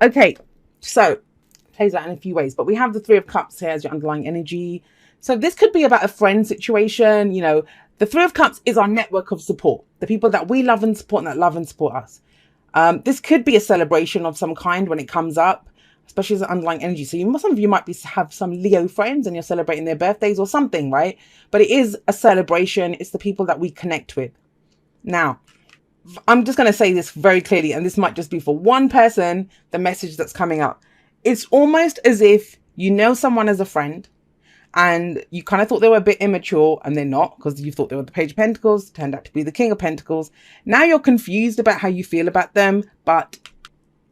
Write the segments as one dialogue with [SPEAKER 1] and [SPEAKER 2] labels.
[SPEAKER 1] Okay, so plays out in a few ways, but we have the Three of Cups here as your underlying energy. So this could be about a friend situation. The Three of Cups is our network of support, the people that we love and support and that love and support us. This could be a celebration of some kind when it comes up, especially as an underlying energy. So some of you might have some Leo friends and you're celebrating their birthdays or something, right? But it is a celebration. It's the people that we connect with. Now, I'm just going to say this very clearly, and this might just be for one person, the message that's coming up. It's almost as if you know someone as a friend and you kind of thought they were a bit immature, and they're not, because you thought they were the Page of Pentacles, turned out to be the King of Pentacles. Now you're confused about how you feel about them, but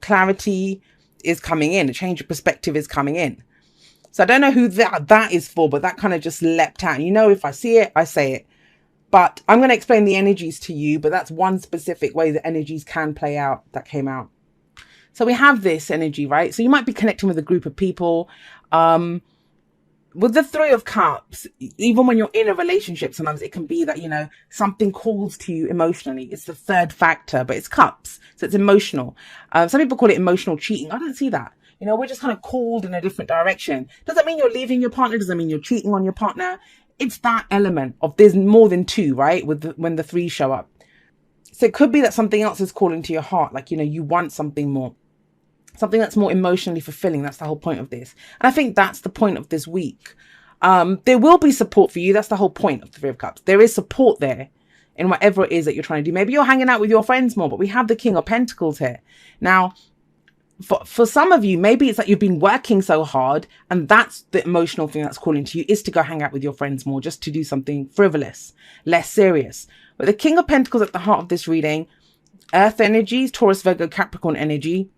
[SPEAKER 1] clarity is coming in. A change of perspective is coming in. So I don't know who that is for, but that kind of just leapt out. If I see it, I say it. But I'm going to explain the energies to you, but that's one specific way the energies can play out that came out. So we have this energy, right? So you might be connecting with a group of people. With the Three of Cups, even when you're in a relationship, sometimes it can be that, something calls to you emotionally. It's the third factor, but it's cups. So it's emotional. Some people call it emotional cheating. I don't see that. We're just kind of called in a different direction. Doesn't mean you're leaving your partner. Doesn't mean you're cheating on your partner. It's that element of there's more than two, right? When the three show up. So it could be that something else is calling to your heart. Like, you want something more. Something that's more emotionally fulfilling. That's the whole point of this. And I think that's the point of this week. There will be support for you. That's the whole point of the Three of Cups. There is support there in whatever it is that you're trying to do. Maybe you're hanging out with your friends more, but we have the King of Pentacles here. Now, for some of you, maybe it's that you've been working so hard and that's the emotional thing that's calling to you, is to go hang out with your friends more, just to do something frivolous, less serious. But the King of Pentacles at the heart of this reading, Earth energies, Taurus, Virgo, Capricorn energy.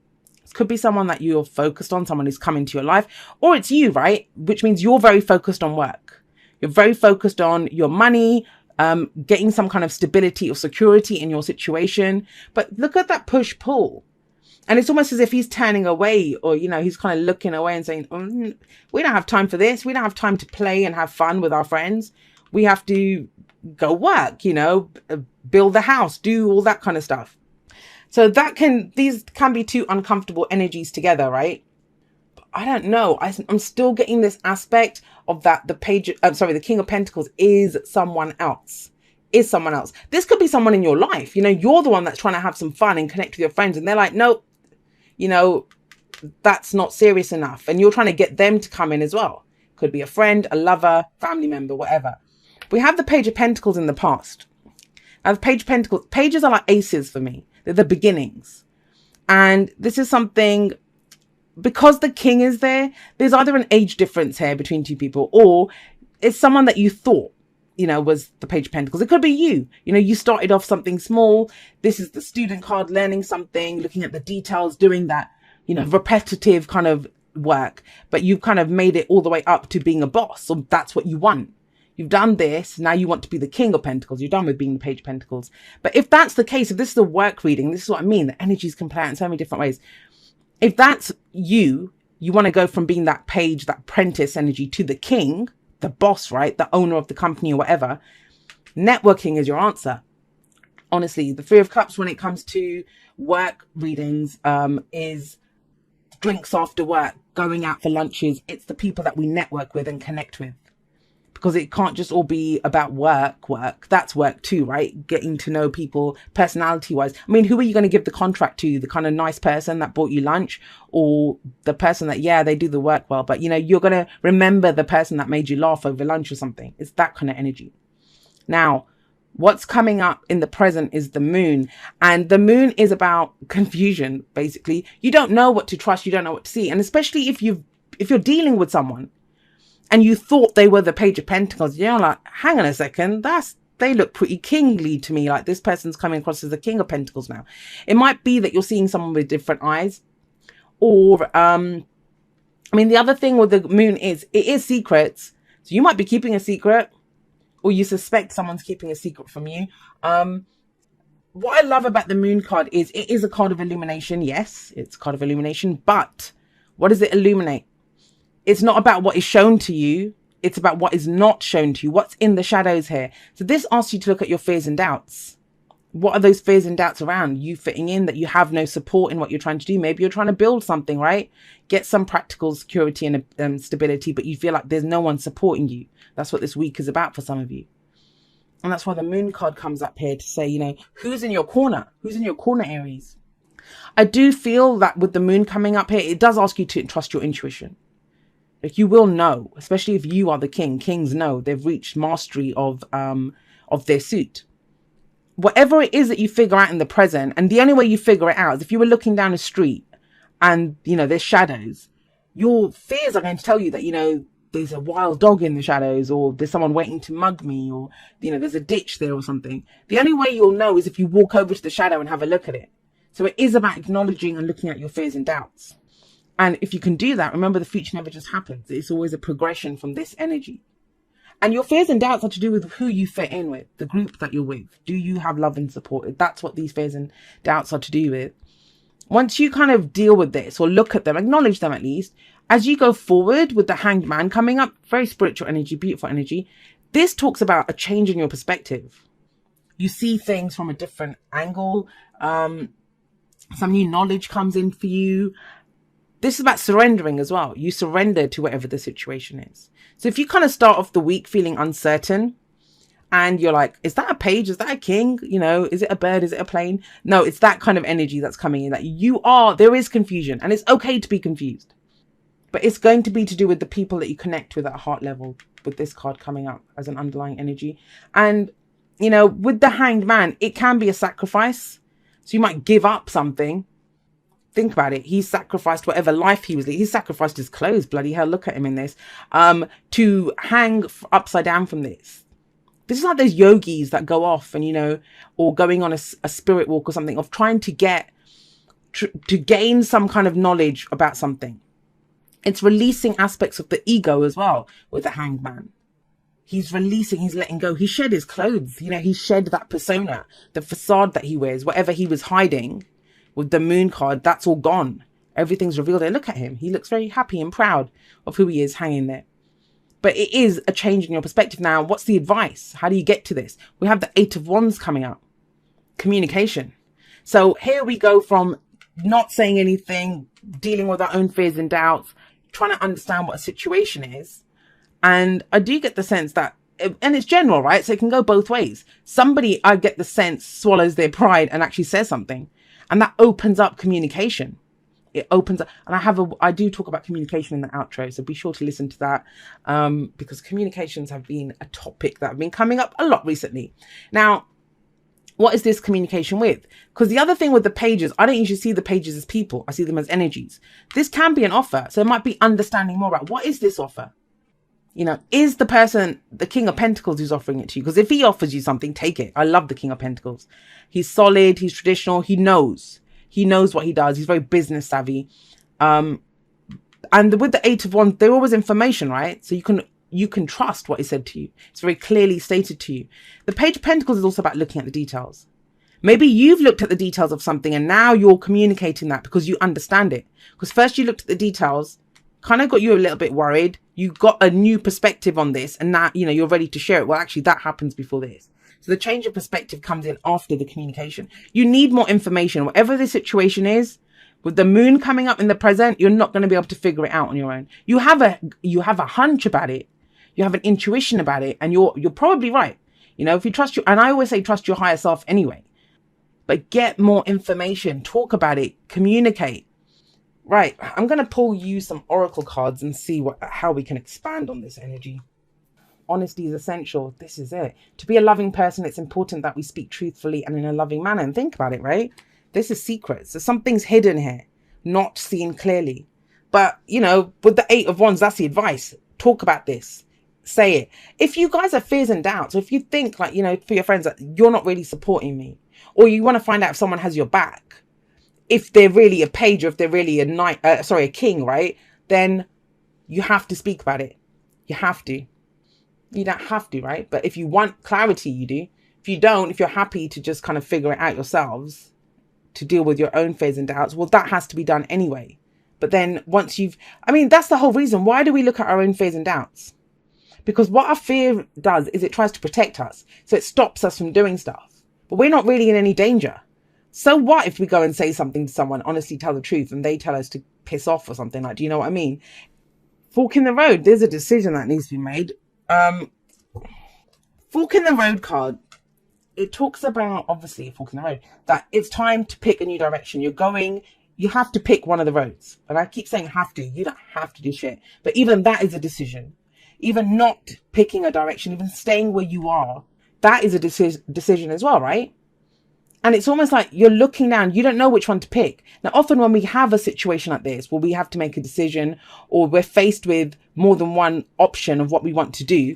[SPEAKER 1] It could be someone that you're focused on, someone who's come into your life, or it's you, right? Which means you're very focused on work. You're very focused on your money, getting some kind of stability or security in your situation. But look at that push-pull. And it's almost as if he's turning away, or, he's kind of looking away and saying, we don't have time for this. We don't have time to play and have fun with our friends. We have to go work, build the house, do all that kind of stuff. So these can be two uncomfortable energies together, right? But I don't know. I'm still getting this aspect of that the King of Pentacles is someone else. This could be someone in your life. You're the one that's trying to have some fun and connect with your friends, and they're like, nope, that's not serious enough. And you're trying to get them to come in as well. Could be a friend, a lover, family member, whatever. We have the Page of Pentacles in the past. Now, the Page of Pentacles, pages are like aces for me. They're the beginnings. And this is something, because the king is there's either an age difference here between two people, or it's someone that you thought, was the Page of Pentacles. It could be you. You started off something small. This is the student card, learning something, looking at the details, doing that, repetitive kind of work. But you've kind of made it all the way up to being a boss. So that's what you want. You've done this. Now you want to be the King of Pentacles. You're done with being the Page of Pentacles. But if that's the case, if this is a work reading, this is what I mean. The energies can play out in so many different ways. If that's you want to go from being that page, that apprentice energy, to the king, the boss, right? The owner of the company or whatever. Networking is your answer. Honestly, the Three of Cups when it comes to work readings is drinks after work, going out for lunches. It's the people that we network with and connect with. Because it can't just all be about work. That's work too, right? Getting to know people personality-wise. I mean, who are you going to give the contract to? The kind of nice person that bought you lunch, or the person that, they do the work well, but you're going to remember the person that made you laugh over lunch or something. It's that kind of energy. Now, what's coming up in the present is the moon. And the moon is about confusion, basically. You don't know what to trust. You don't know what to see. And especially if you're dealing with someone and you thought they were the Page of Pentacles, you're like, hang on a second, they look pretty kingly to me. Like, this person's coming across as the King of Pentacles now. It might be that you're seeing someone with different eyes. Or, the other thing with the moon is, it is secrets. So you might be keeping a secret, or you suspect someone's keeping a secret from you. What I love about the moon card is it is a card of illumination. Yes, it's a card of illumination, but what does it illuminate? It's not about what is shown to you. It's about what is not shown to you. What's in the shadows here. So this asks you to look at your fears and doubts. What are those fears and doubts around? You fitting in, that you have no support in what you're trying to do. Maybe you're trying to build something, right? Get some practical security and stability, but you feel like there's no one supporting you. That's what this week is about for some of you. And that's why the moon card comes up here to say, you know, who's in your corner? Who's in your corner, Aries? I do feel that with the moon coming up here, it does ask you to trust your intuition. Like, you will know, especially if you are the king. Kings know they've reached mastery of their suit. Whatever it is that you figure out in the present, and the only way you figure it out is if you were looking down a street and, you know, there's shadows, your fears are going to tell you that, you know, there's a wild dog in the shadows, or there's someone waiting to mug me, or, you know, there's a ditch there or something. The only way you'll know is if you walk over to the shadow and have a look at it. So it is about acknowledging and looking at your fears and doubts. And if you can do that, remember, the future never just happens. It's always a progression from this energy. And your fears and doubts are to do with who you fit in with, the group that you're with. Do you have love and support? That's what these fears and doubts are to do with. Once you kind of deal with this, or look at them, acknowledge them at least, as you go forward with the Hanged Man coming up, very spiritual energy, beautiful energy, this talks about a change in your perspective. You see things from a different angle. Some new knowledge comes in for you. This is about surrendering as well. You surrender to whatever the situation is. So if you kind of start off the week feeling uncertain and you're like, is that a page? Is that a king? You know, is it a bird? Is it a plane? No, it's that kind of energy that's coming in, that there is confusion, and it's okay to be confused. But it's going to be to do with the people that you connect with at a heart level, with this card coming up as an underlying energy. And, you know, with the Hanged Man, it can be a sacrifice. So you might give up something. Think about it. He sacrificed whatever life he was leading. He sacrificed his clothes. Bloody hell, look at him in this. To hang upside down from this. This is like those yogis that go off and, you know, or going on a spirit walk or something, of trying to to gain some kind of knowledge about something. It's releasing aspects of the ego as well with the Hanged Man. He's releasing, he's letting go. He shed his clothes. You know, he shed that persona, the facade that he wears, whatever he was hiding. With the moon card, that's all gone. Everything's revealed there. Look at him. He looks very happy and proud of who he is hanging there. But it is a change in your perspective. Now, what's the advice? How do you get to this? We have the 8 of Wands coming up. Communication. So here we go from not saying anything, dealing with our own fears and doubts, trying to understand what a situation is. And I do get the sense that, and it's general, right? So it can go both ways. Somebody, I get the sense, swallows their pride and actually says something. And that opens up communication. It opens up, and I do talk about communication in the outro, so be sure to listen to that, because communications have been a topic that have been coming up a lot recently. Now, what is this communication with? Because the other thing with the pages, I don't usually see the pages as people. I see them as energies. This can be an offer. So it might be understanding more about, what is this offer? You know, is the person the King of Pentacles who's offering it to you? Because if he offers you something, take it. I love the King of Pentacles. He's solid. He's traditional. He knows. He knows what he does. He's very business savvy. And with the 8 of Wands, they're always information, right? So you can trust what is said to you. It's very clearly stated to you. The Page of Pentacles is also about looking at the details. Maybe you've looked at the details of something and now you're communicating that because you understand it. Because first you looked at the details, kind of got you a little bit worried. You got a new perspective on this, and now, you know, you're ready to share it. Well, actually, that happens before this. So the change of perspective comes in after the communication. You need more information. Whatever the situation is, with the moon coming up in the present, you're not going to be able to figure it out on your own. You have a hunch about it. You have an intuition about it, and you're probably right. You know, if you trust and I always say trust your higher self anyway. But get more information, talk about it, communicate. Right, I'm going to pull you some oracle cards and see how we can expand on this energy. Honesty is essential. This is it. To be a loving person, it's important that we speak truthfully and in a loving manner. And think about it, right? This is secrets. So something's hidden here, not seen clearly. But, you know, with the 8 of Wands, that's the advice. Talk about this. Say it. If you guys have fears and doubts, or if you think, like, you know, for your friends that you're not really supporting me, or you want to find out if someone has your back, if they're really a page, or if they're really a king, right? Then you have to speak about it. You have to. You don't have to, right? But if you want clarity, you do. If you don't, if you're happy to just kind of figure it out yourselves, to deal with your own fears and doubts, well, that has to be done anyway. But then once that's the whole reason. Why do we look at our own fears and doubts? Because what our fear does is it tries to protect us. So it stops us from doing stuff. but we're not really in any danger. So what if we go and say something to someone, honestly tell the truth, and they tell us to piss off or something? Like, do you know what I mean? Fork in the road. There's a decision that needs to be made. Fork in the road card. It talks about, obviously, fork in the road, that it's time to pick a new direction. You have to pick one of the roads. And I keep saying have to. You don't have to do shit. But even that is a decision. Even not picking a direction, even staying where you are, that is a decision as well, right? And it's almost like you're looking down, you don't know which one to pick. Now, often when we have a situation like this, where we have to make a decision, or we're faced with more than one option of what we want to do,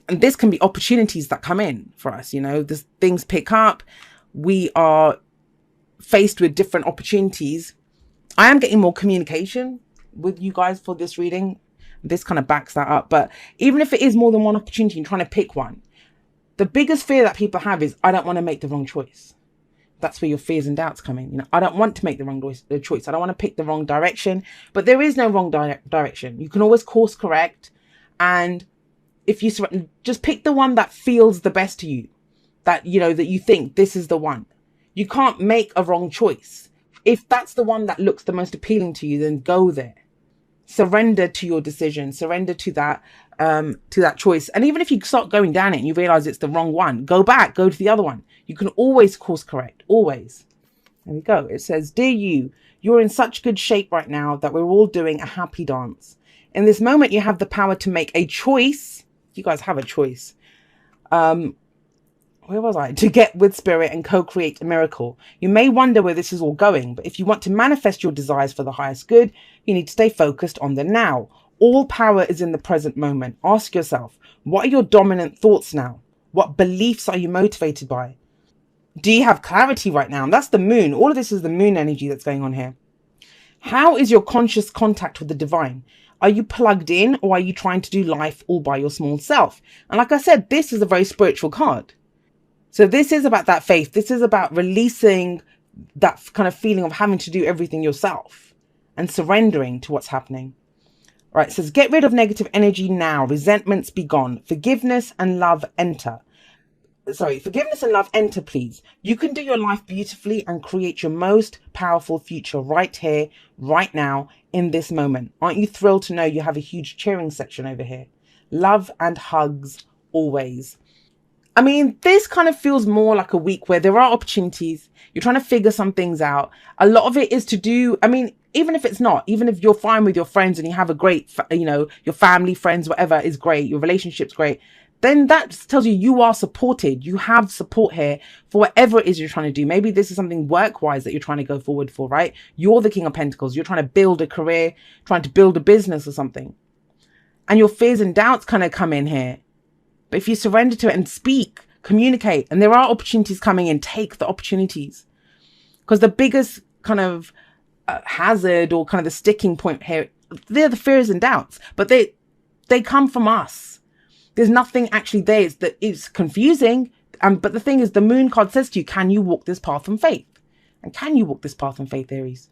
[SPEAKER 1] and this can be opportunities that come in for us, there's things pick up, we are faced with different opportunities. I am getting more communication with you guys for this reading. This kind of backs that up. But even if it is more than one opportunity and trying to pick one, the biggest fear that people have is, I don't want to make the wrong choice. That's where your fears and doubts come in. I don't want to make the wrong choice. I don't want to pick the wrong direction. But there is no wrong direction. You can always course correct. And if you just pick the one that feels the best to you, that you think this is the one. You can't make a wrong choice. If that's the one that looks the most appealing to you, then go there. Surrender to your decision. Surrender to that choice. And even if you start going down it and you realize it's the wrong one, go back, go to the other one. You can always course correct, always. There we go. It says, dear you're in such good shape right now that we're all doing a happy dance. In this moment, you have the power to make a choice. You guys have a choice. Where was I? To get with spirit and co-create a miracle. You may wonder where this is all going, but if you want to manifest your desires for the highest good, you need to stay focused on the now. All power is in the present moment. Ask yourself, what are your dominant thoughts now? What beliefs are you motivated by? Do you have clarity right now? And that's the moon. All of this is the moon energy that's going on here. How is your conscious contact with the divine? Are you plugged in, or are you trying to do life all by your small self? And like I said, this is a very spiritual card. So this is about that faith. This is about releasing that kind of feeling of having to do everything yourself and surrendering to what's happening. All right, it says, get rid of negative energy now. Resentments be gone. Forgiveness and love enter. Forgiveness and love enter, please. You can do your life beautifully and create your most powerful future right here, right now, in this moment. Aren't you thrilled to know you have a huge cheering section over here? Love and hugs always. I mean, this kind of feels more like a week where there are opportunities. You're trying to figure some things out. A lot of it is to do, even if it's not, even if you're fine with your friends and you have a great, your family, friends, whatever is great, your relationship's great, then that tells you are supported. You have support here for whatever it is you're trying to do. Maybe this is something work-wise that you're trying to go forward for, right? You're the King of Pentacles. You're trying to build a career, trying to build a business or something. And your fears and doubts kind of come in here. But if you surrender to it and speak, communicate, and there are opportunities coming in, take the opportunities. Because the biggest kind of hazard or kind of the sticking point here, they're the fears and doubts, but they come from us. There's nothing actually there. It's confusing. But the thing is, the moon card says to you, can you walk this path in faith? And can you walk this path in faith, Aries?